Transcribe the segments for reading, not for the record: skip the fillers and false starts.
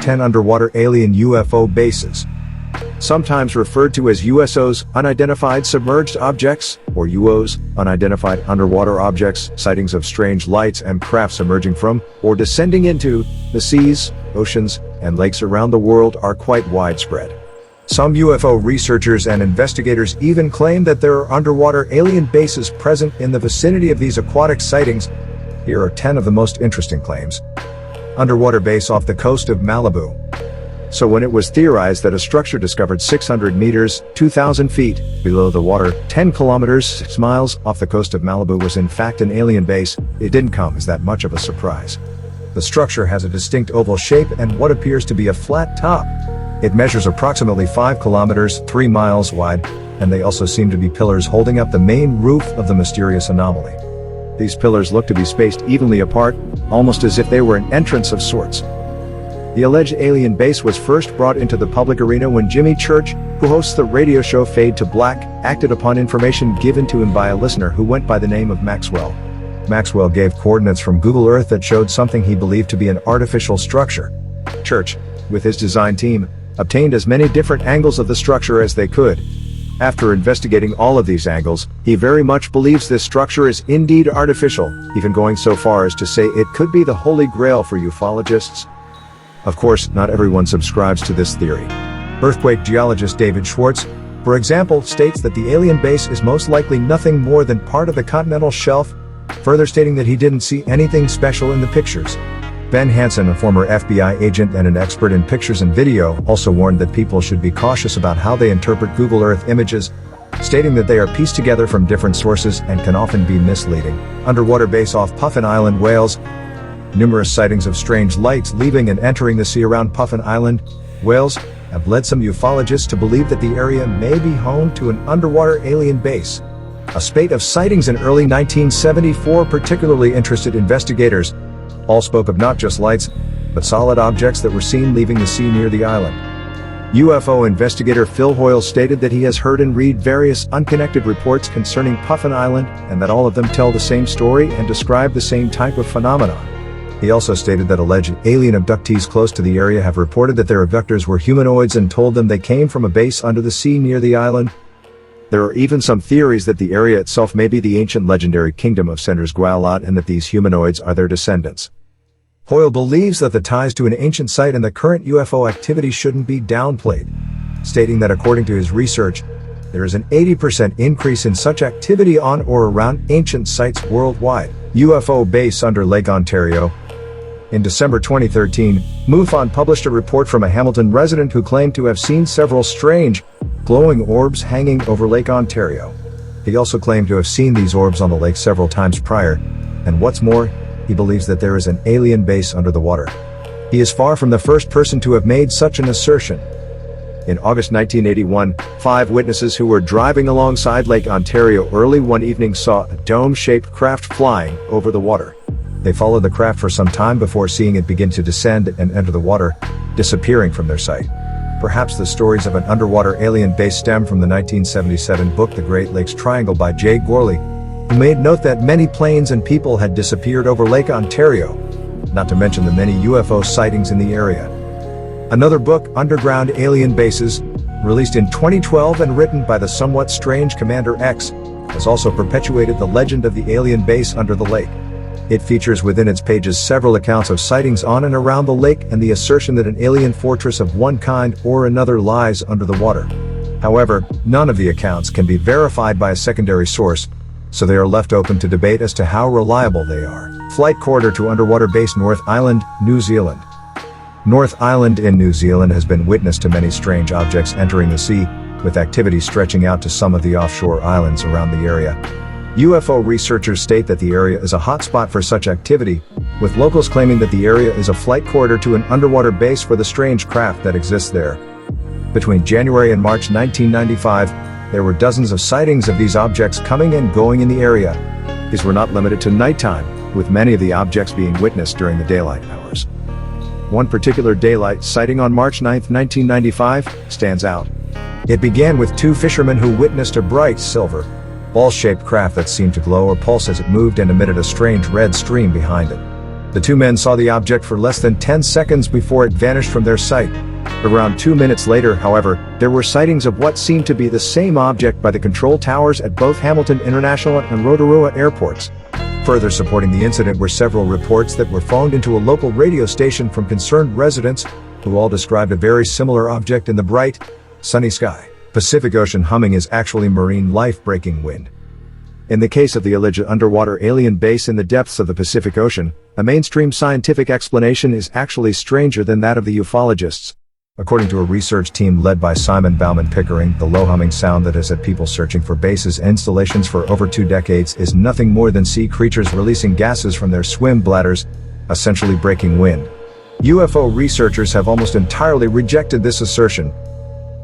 10 underwater alien UFO bases. Sometimes referred to as USOs, unidentified submerged objects, or UOs, unidentified underwater objects, sightings of strange lights and crafts emerging from, or descending into, the seas, oceans, and lakes around the world are quite widespread. Some UFO researchers and investigators even claim that there are underwater alien bases present in the vicinity of these aquatic sightings. Here are 10 of the most interesting claims. Underwater base off the coast of Malibu. So when it was theorized that a structure discovered 600 meters, 2,000 feet, below the water, 10 kilometers, 6 miles, off the coast of Malibu was in fact an alien base, it didn't come as that much of a surprise. The structure has a distinct oval shape and what appears to be a flat top. It measures approximately 5 kilometers, 3 miles wide, and they also seem to be pillars holding up the main roof of the mysterious anomaly. These pillars look to be spaced evenly apart, almost as if they were an entrance of sorts. The alleged alien base was first brought into the public arena when Jimmy Church, who hosts the radio show Fade to Black, acted upon information given to him by a listener who went by the name of Maxwell. Maxwell gave coordinates from Google Earth that showed something he believed to be an artificial structure. Church, with his design team, obtained as many different angles of the structure as they could. After investigating all of these angles, he very much believes this structure is indeed artificial, even going so far as to say it could be the holy grail for ufologists. Of course, not everyone subscribes to this theory. Earthquake geologist David Schwartz, for example, states that the alien base is most likely nothing more than part of the continental shelf, further stating that he didn't see anything special in the pictures. Ben Hansen, a former FBI agent and an expert in pictures and video, also warned that people should be cautious about how they interpret Google Earth images, stating that they are pieced together from different sources and can often be misleading. Underwater base off Puffin Island, Wales. Numerous sightings of strange lights leaving and entering the sea around Puffin Island, Wales, have led some ufologists to believe that the area may be home to an underwater alien base. A spate of sightings in early 1974 particularly interested investigators. All spoke of not just lights, but solid objects that were seen leaving the sea near the island. UFO investigator Phil Hoyle stated that he has heard and read various unconnected reports concerning Puffin Island, and that all of them tell the same story and describe the same type of phenomenon. He also stated that alleged alien abductees close to the area have reported that their abductors were humanoids and told them they came from a base under the sea near the island. There are even some theories that the area itself may be the ancient legendary kingdom of Senders Gwalat and that these humanoids are their descendants. Hoyle believes that the ties to an ancient site and the current UFO activity shouldn't be downplayed, stating that according to his research, there is an 80% increase in such activity on or around ancient sites worldwide. UFO base under Lake Ontario. In December 2013, MUFON published a report from a Hamilton resident who claimed to have seen several strange, glowing orbs hanging over Lake Ontario. He also claimed to have seen these orbs on the lake several times prior, and what's more, he believes that there is an alien base under the water. He is far from the first person to have made such an assertion. In August 1981, 5 witnesses who were driving alongside Lake Ontario early one evening saw a dome-shaped craft flying over the water. They followed the craft for some time before seeing it begin to descend and enter the water, disappearing from their sight. Perhaps the stories of an underwater alien base stem from the 1977 book The Great Lakes Triangle by Jay Gorley, who made note that many planes and people had disappeared over Lake Ontario, not to mention the many UFO sightings in the area. Another book, Underground Alien Bases, released in 2012 and written by the somewhat strange Commander X, has also perpetuated the legend of the alien base under the lake. It features within its pages several accounts of sightings on and around the lake and the assertion that an alien fortress of one kind or another lies under the water. However, none of the accounts can be verified by a secondary source, so they are left open to debate as to how reliable they are. Flight corridor to underwater base North Island, New Zealand. North Island in New Zealand has been witness to many strange objects entering the sea, with activity stretching out to some of the offshore islands around the area. UFO researchers state that the area is a hotspot for such activity, with locals claiming that the area is a flight corridor to an underwater base for the strange craft that exists there. Between January and March 1995, there were dozens of sightings of these objects coming and going in the area. These were not limited to nighttime, with many of the objects being witnessed during the daylight hours. One particular daylight sighting on March 9, 1995, stands out. It began with 2 fishermen who witnessed a bright silver, ball-shaped craft that seemed to glow or pulse as it moved and emitted a strange red stream behind it. The two men saw the object for less than 10 seconds before it vanished from their sight. Around 2 minutes later, however, there were sightings of what seemed to be the same object by the control towers at both Hamilton International and Rotorua airports. Further supporting the incident were several reports that were phoned into a local radio station from concerned residents, who all described a very similar object in the bright, sunny sky. Pacific Ocean humming is actually marine life-breaking wind. In the case of the alleged underwater alien base in the depths of the Pacific Ocean, a mainstream scientific explanation is actually stranger than that of the ufologists. According to a research team led by Simon Bauman-Pickering, the low humming sound that has had people searching for bases and installations for over 2 decades is nothing more than sea creatures releasing gases from their swim bladders, essentially breaking wind. UFO researchers have almost entirely rejected this assertion.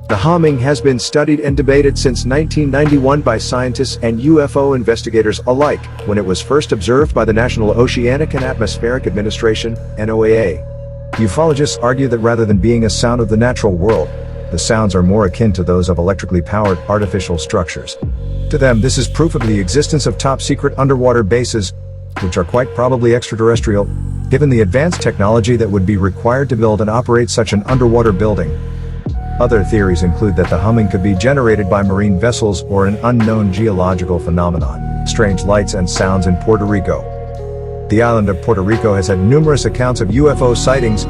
The humming has been studied and debated since 1991 by scientists and UFO investigators alike, when it was first observed by the National Oceanic and Atmospheric Administration, NOAA. Ufologists argue that rather than being a sound of the natural world, the sounds are more akin to those of electrically powered artificial structures. To them, this is proof of the existence of top-secret underwater bases, which are quite probably extraterrestrial, given the advanced technology that would be required to build and operate such an underwater building. Other theories include that the humming could be generated by marine vessels or an unknown geological phenomenon. Strange lights and sounds in Puerto Rico. The island of Puerto Rico has had numerous accounts of UFO sightings,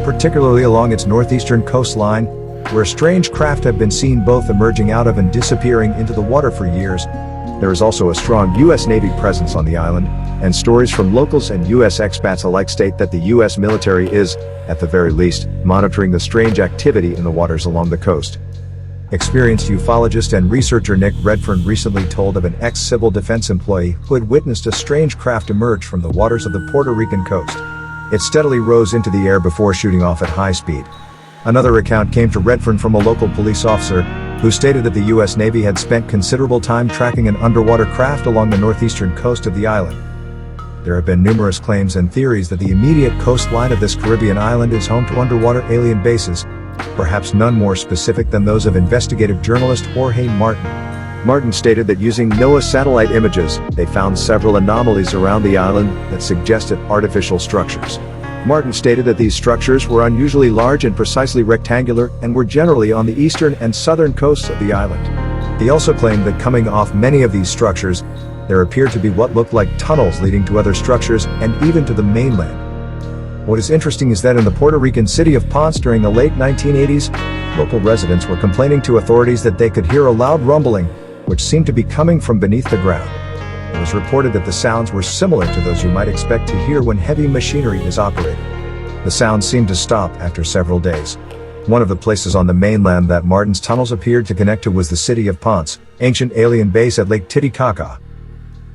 particularly along its northeastern coastline, where strange craft have been seen both emerging out of and disappearing into the water for years. There is also a strong U.S. Navy presence on the island, and stories from locals and U.S. expats alike state that the U.S. military is, at the very least, monitoring the strange activity in the waters along the coast. Experienced ufologist and researcher Nick Redfern recently told of an ex-civil defense employee who had witnessed a strange craft emerge from the waters of the Puerto Rican coast. It steadily rose into the air before shooting off at high speed. Another account came to Redfern from a local police officer, who stated that the U.S. Navy had spent considerable time tracking an underwater craft along the northeastern coast of the island. There have been numerous claims and theories that the immediate coastline of this Caribbean island is home to underwater alien bases, perhaps none more specific than those of investigative journalist Jorge Martin. Martin stated that using NOAA satellite images, they found several anomalies around the island that suggested artificial structures. Martin stated that these structures were unusually large and precisely rectangular and were generally on the eastern and southern coasts of the island. He also claimed that coming off many of these structures, there appeared to be what looked like tunnels leading to other structures and even to the mainland. What is interesting is that in the Puerto Rican city of Ponce during the late 1980s, local residents were complaining to authorities that they could hear a loud rumbling, which seemed to be coming from beneath the ground. It was reported that the sounds were similar to those you might expect to hear when heavy machinery is operating. The sounds seemed to stop after several days. One of the places on the mainland that Martin's tunnels appeared to connect to was the city of Ponce, ancient alien base at Lake Titicaca.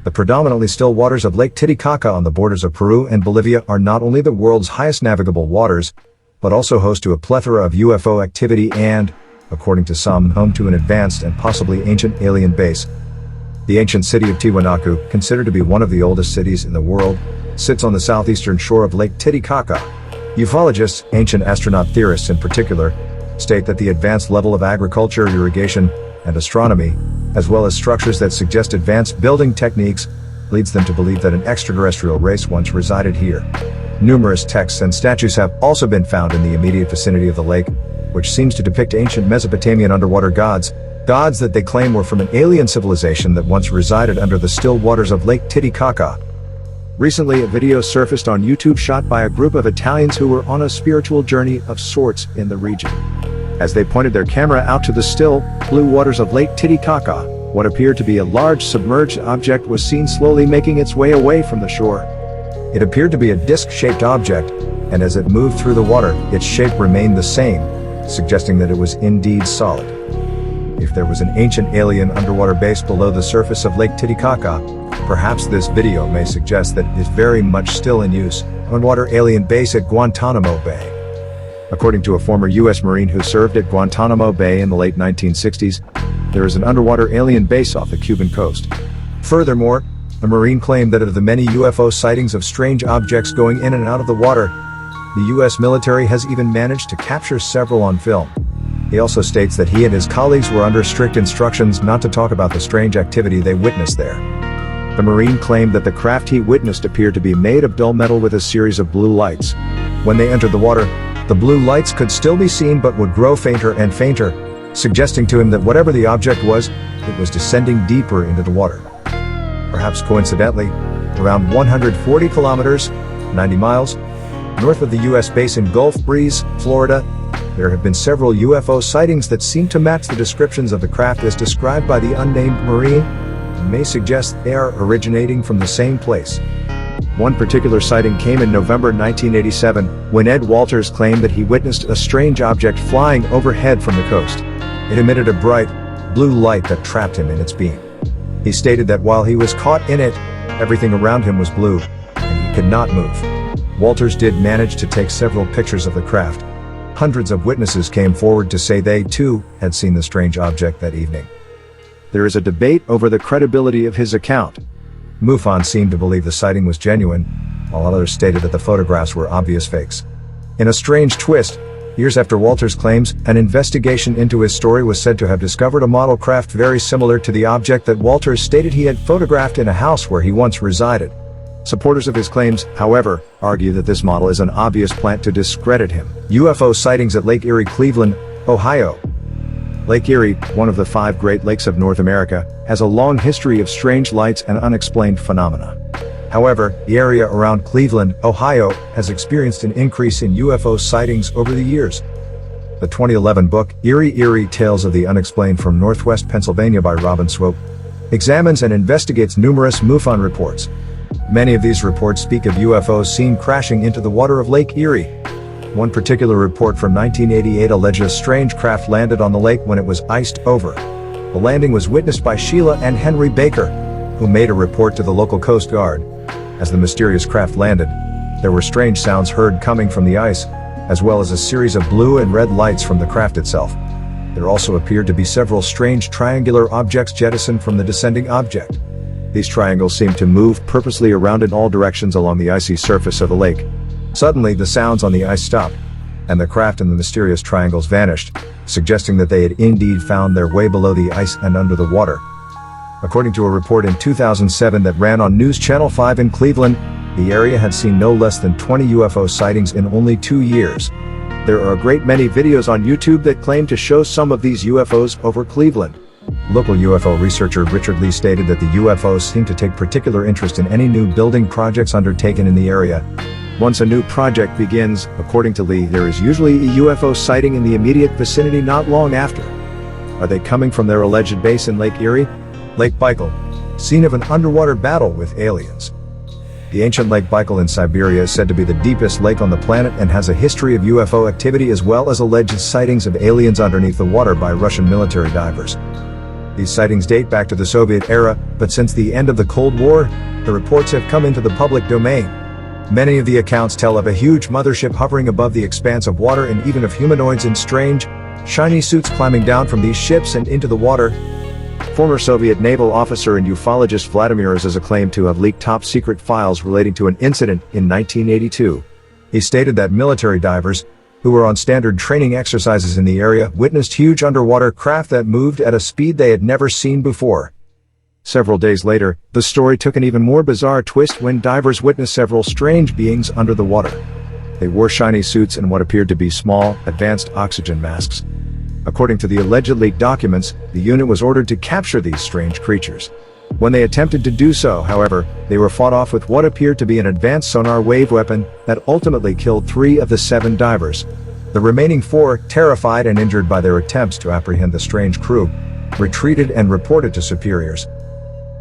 The predominantly still waters of Lake Titicaca on the borders of Peru and Bolivia are not only the world's highest navigable waters, but also host to a plethora of UFO activity and, according to some, home to an advanced and possibly ancient alien base. The ancient city of Tiwanaku, considered to be one of the oldest cities in the world, sits on the southeastern shore of Lake Titicaca. Ufologists, ancient astronaut theorists in particular, state that the advanced level of agriculture, irrigation, and astronomy, as well as structures that suggest advanced building techniques, leads them to believe that an extraterrestrial race once resided here. Numerous texts and statues have also been found in the immediate vicinity of the lake, which seems to depict ancient Mesopotamian underwater gods that they claim were from an alien civilization that once resided under the still waters of Lake Titicaca. Recently, a video surfaced on YouTube shot by a group of Italians who were on a spiritual journey of sorts in the region. As they pointed their camera out to the still, blue waters of Lake Titicaca, what appeared to be a large submerged object was seen slowly making its way away from the shore. It appeared to be a disc-shaped object, and as it moved through the water, its shape remained the same, suggesting that it was indeed solid. If there was an ancient alien underwater base below the surface of Lake Titicaca, perhaps this video may suggest that it is very much still in use, an underwater alien base at Guantanamo Bay. According to a former U.S. Marine who served at Guantanamo Bay in the late 1960s, there is an underwater alien base off the Cuban coast. Furthermore, a Marine claimed that of the many UFO sightings of strange objects going in and out of the water, the U.S. military has even managed to capture several on film. He also states that he and his colleagues were under strict instructions not to talk about the strange activity they witnessed there. The Marine claimed that the craft he witnessed appeared to be made of dull metal with a series of blue lights. When they entered the water, the blue lights could still be seen but would grow fainter and fainter, suggesting to him that whatever the object was, it was descending deeper into the water. Perhaps coincidentally, around 140 kilometers, 90 miles, north of the U.S. base in Gulf Breeze, Florida, there have been several UFO sightings that seem to match the descriptions of the craft as described by the unnamed Marine, and may suggest they are originating from the same place. One particular sighting came in November 1987, when Ed Walters claimed that he witnessed a strange object flying overhead from the coast. It emitted a bright, blue light that trapped him in its beam. He stated that while he was caught in it, everything around him was blue, and he could not move. Walters did manage to take several pictures of the craft. Hundreds of witnesses came forward to say they, too, had seen the strange object that evening. There is a debate over the credibility of his account. MUFON seemed to believe the sighting was genuine, while others stated that the photographs were obvious fakes. In a strange twist, years after Walters' claims, an investigation into his story was said to have discovered a model craft very similar to the object that Walters stated he had photographed in a house where he once resided. Supporters of his claims, however, argue that this model is an obvious plant to discredit him. UFO sightings at Lake Erie, Cleveland, Ohio. Lake Erie, one of the 5 Great Lakes of North America, has a long history of strange lights and unexplained phenomena. However, the area around Cleveland, Ohio, has experienced an increase in UFO sightings over the years. The 2011 book, Eerie Tales of the Unexplained from Northwest Pennsylvania by Robin Swope, examines and investigates numerous MUFON reports. Many of these reports speak of UFOs seen crashing into the water of Lake Erie. One particular report from 1988 alleged a strange craft landed on the lake when it was iced over. The landing was witnessed by Sheila and Henry Baker, who made a report to the local Coast Guard. As the mysterious craft landed, there were strange sounds heard coming from the ice, as well as a series of blue and red lights from the craft itself. There also appeared to be several strange triangular objects jettisoned from the descending object. These triangles seemed to move purposely around in all directions along the icy surface of the lake. Suddenly, the sounds on the ice stopped, and the craft and the mysterious triangles vanished, suggesting that they had indeed found their way below the ice and under the water. According to a report in 2007 that ran on News Channel 5 in Cleveland, the area had seen no less than 20 UFO sightings in only 2 years. There are a great many videos on YouTube that claim to show some of these UFOs over Cleveland. Local UFO researcher Richard Lee stated that the UFOs seem to take particular interest in any new building projects undertaken in the area. Once a new project begins, according to Lee, there is usually a UFO sighting in the immediate vicinity not long after. Are they coming from their alleged base in Lake Erie? Lake Baikal, scene of an underwater battle with aliens. The ancient Lake Baikal in Siberia is said to be the deepest lake on the planet and has a history of UFO activity as well as alleged sightings of aliens underneath the water by Russian military divers. These sightings date back to the Soviet era, but since the end of the Cold War, the reports have come into the public domain. Many of the accounts tell of a huge mothership hovering above the expanse of water and even of humanoids in strange, shiny suits climbing down from these ships and into the water. Former Soviet naval officer and ufologist Vladimir Izsa claimed to have leaked top-secret files relating to an incident in 1982. He stated that military divers, who were on standard training exercises in the area, witnessed huge underwater craft that moved at a speed they had never seen before. Several days later, the story took an even more bizarre twist when divers witnessed several strange beings under the water. They wore shiny suits and what appeared to be small, advanced oxygen masks. According to the alleged leaked documents, the unit was ordered to capture these strange creatures. When they attempted to do so, however, they were fought off with what appeared to be an advanced sonar wave weapon that ultimately killed 3 of the 7 divers. The remaining 4, terrified and injured by their attempts to apprehend the strange crew, retreated and reported to superiors.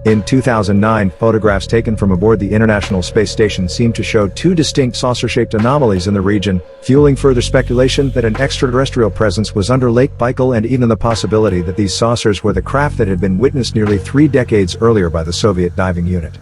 In 2009, photographs taken from aboard the International Space Station seemed to show 2 distinct saucer-shaped anomalies in the region, fueling further speculation that an extraterrestrial presence was under Lake Baikal and even the possibility that these saucers were the craft that had been witnessed nearly 3 decades earlier by the Soviet diving unit.